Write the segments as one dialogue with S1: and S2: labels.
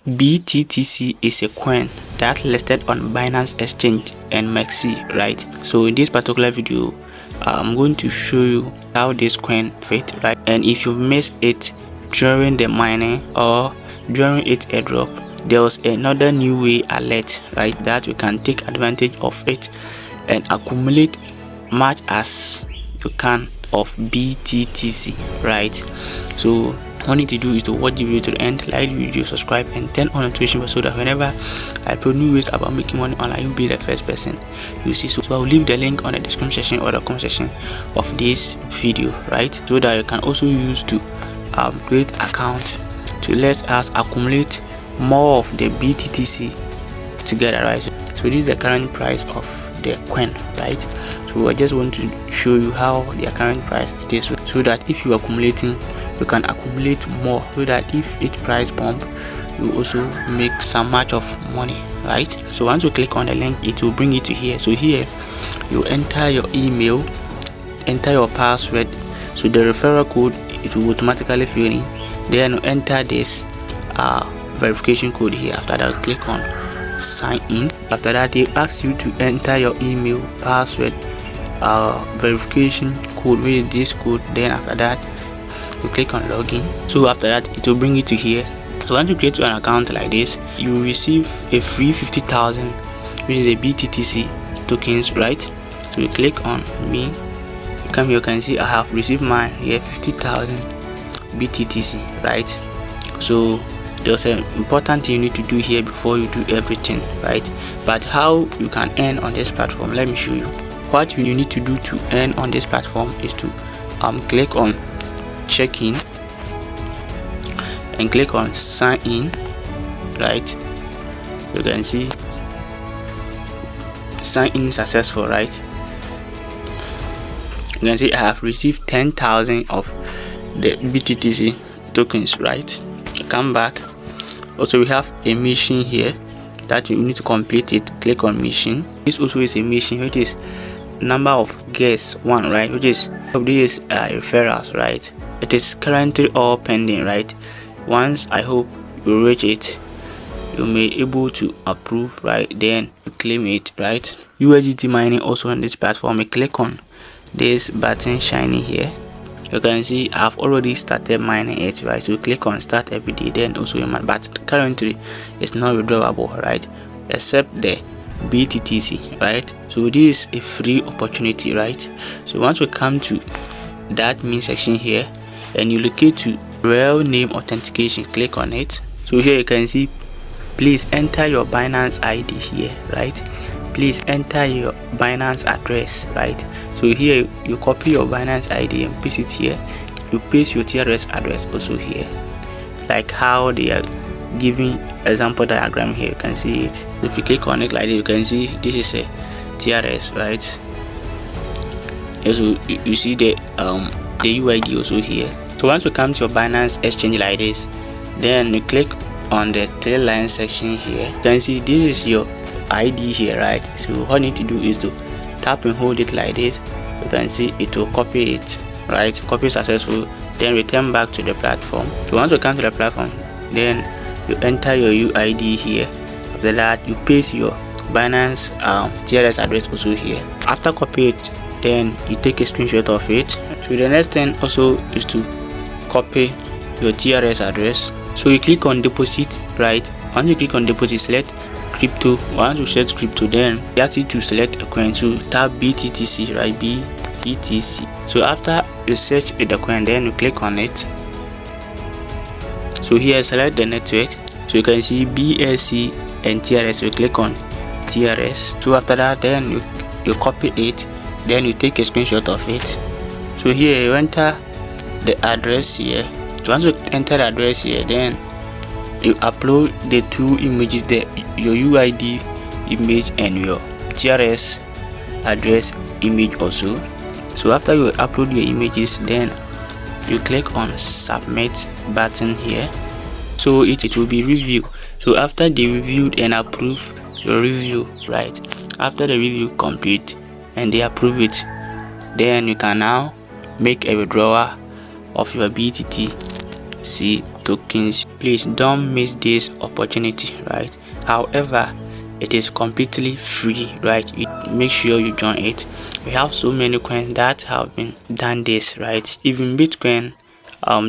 S1: BTTC is a coin that listed on Binance exchange and Maxi, right? So in this particular video, I'm going to show you how this coin fit, right? And if you miss it during the mining or during its airdrop, there was another new way alert, right, that you can take advantage of it and accumulate much as you can of BTTC, right? So all you need to do is to watch the video to the end, like the video, subscribe, and turn on notification bell so that whenever I put new ways about making money online, you'll be the first person you see. So I'll leave the link on the description section or the comment section of this video, right, so that you can also use to create account to let us accumulate more of the BTTC together, right? So this is the current price of the coin, right? So I just want to show you how the current price it is, so that if you are accumulating, you can accumulate more, so that if its price bump, you also make some much of money, right? So once you click on the link, it will bring you to here. So here you enter your email, enter your password, so the referral code it will automatically fill in, then you enter this verification code here. After that, click on sign in. After that, they ask you to enter your email, password, verification code with this code. Then after that, you click on login. So after that, it will bring you to here. So once you create an account like this, you will receive a free 50,000, which is a BTTC tokens, right? So you click on me, you come here, you can see I have received mine here, 50,000 BTTC, right? So there's an important thing you need to do here before you do everything, right? But how you can earn on this platform, let me show you. What you need to do to earn on this platform is to click on check in and click on sign in, right? You can see sign in successful, right? You can see I have received 10,000 of the BTTC tokens, right? Come back. Also, we have a mission here that you need to complete it. Click on mission. This also is a mission, which is number of guests 1, right? Which is of these referrals, right? It is currently all pending, right? Once I hope you reach it, you may able to approve, right? Then you claim it, right? USDT mining also on this platform. You click on this button shiny here. You can see I've already started mining it, right? So click on start every day, then also your man, but currently it's not withdrawable, right, except the BTTC, right? So this is a free opportunity, right? So once we come to that main section here and you locate to real name authentication, click on it. So here you can see please enter your Binance ID here, right? Please enter your Binance address, right? So here you copy your Binance ID and paste it here. You paste your TRS address also here, like how they are giving example diagram here. You can see it. If you click on it like this, you can see this is a TRS, right? So you see the UID also here. So once you come to your Binance exchange like this, then you click on the 3-line section here. You can see this is your ID here, right? So all you need to do is to tap and hold it like this. You can see it will copy it, right? Copy successful, then return back to the platform. So once you come to the platform, then you enter your UID here. After that, you paste your Binance TRS address also here. After copy it, then you take a screenshot of it. So the next thing also is to copy your TRS address. So you click on deposit, right? Once you click on deposit, select crypto. Once you select crypto, then you ask you to select a coin. So tap BTTC, right? BTTC. So after you search the coin, then you click on it. So here select the network. So you can see BSC and TRS. You click on TRS. So after that, then you copy it, then you take a screenshot of it. So here you enter the address here. So once you enter the address here, then you upload the 2 images, your UID image and your TRS address image also. So after you upload your images, then you click on submit button here. So it will be reviewed. So after they reviewed and approve your review, right, after the review complete and they approve it, then you can now make a withdrawal of your BTTC tokens. Please don't miss this opportunity, right? However, it is completely free, right? Make sure you join it. We have so many coins that have been done this, right? Even Bitcoin,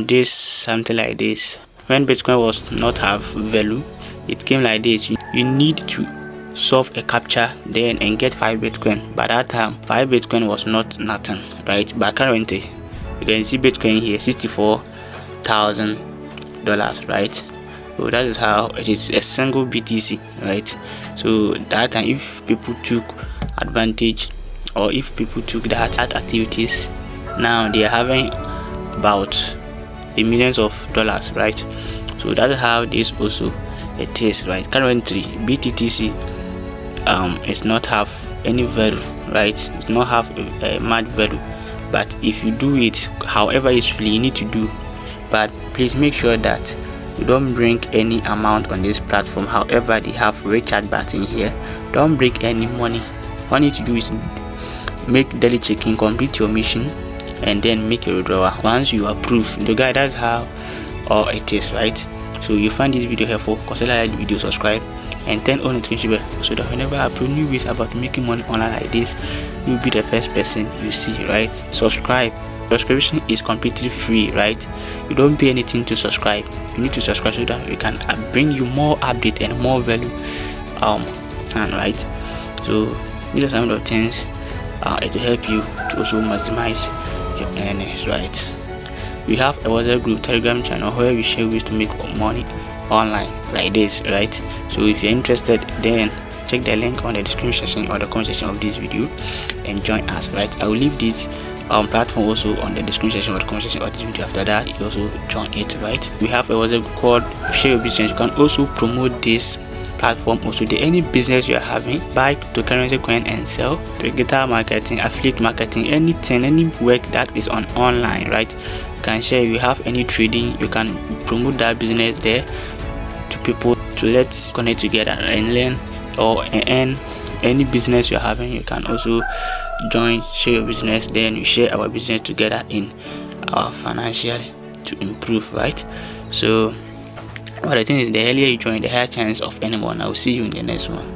S1: this something like this. When Bitcoin was not have value, it came like this. You need to solve a captcha then and get 5 Bitcoin. By that time 5 Bitcoin was not nothing, right? But currently you can see Bitcoin here, $64,000, right? So that is how it is, a single BTC, right? So that time, if people took advantage, or if people took that activities, now they are having about millions of dollars, right? So that's how this also it is, right? Currently BTTC it's not have any value, right? It's not have a mad value, but if you do it, however it's free, you need to do. But please make sure that you don't bring any amount on this platform. However, they have recharge button here. Don't bring any money. What you need to do is make daily check-in, complete your mission, and then make your withdrawal. Once you approve the guide, that's how it is, right? So you find this video helpful, consider like the video, subscribe, and turn on notification bell so that whenever I upload new videos about making money online like this, you'll be the first person you see, right? Subscribe. Subscription is completely free, right? You don't pay anything to subscribe. You need to subscribe so that we can bring you more update and more value, and right. So these are some of the things it will help you to also maximize your earnings, right? We have a WhatsApp group, Telegram channel where we share ways to make money online like this, right? So if you're interested, then check the link on the description section or the comment section of this video and join us, right? I will leave this platform also on the description section or the comment section of this video. After that, you also join it, right? We have a WhatsApp called Share Your Business. You can also promote this platform also to any business you are having, buy cryptocurrency coin and sell, digital marketing, affiliate marketing, anything, any work that is on online, right? You can share. If you have any trading, you can promote that business there to people, to let's connect together and learn or earn any business you're having. You can also join Share Your Business, then we share our business together in our financial to improve, right? So what I think is the earlier you join, the higher chance of anyone. I will see you in the next one.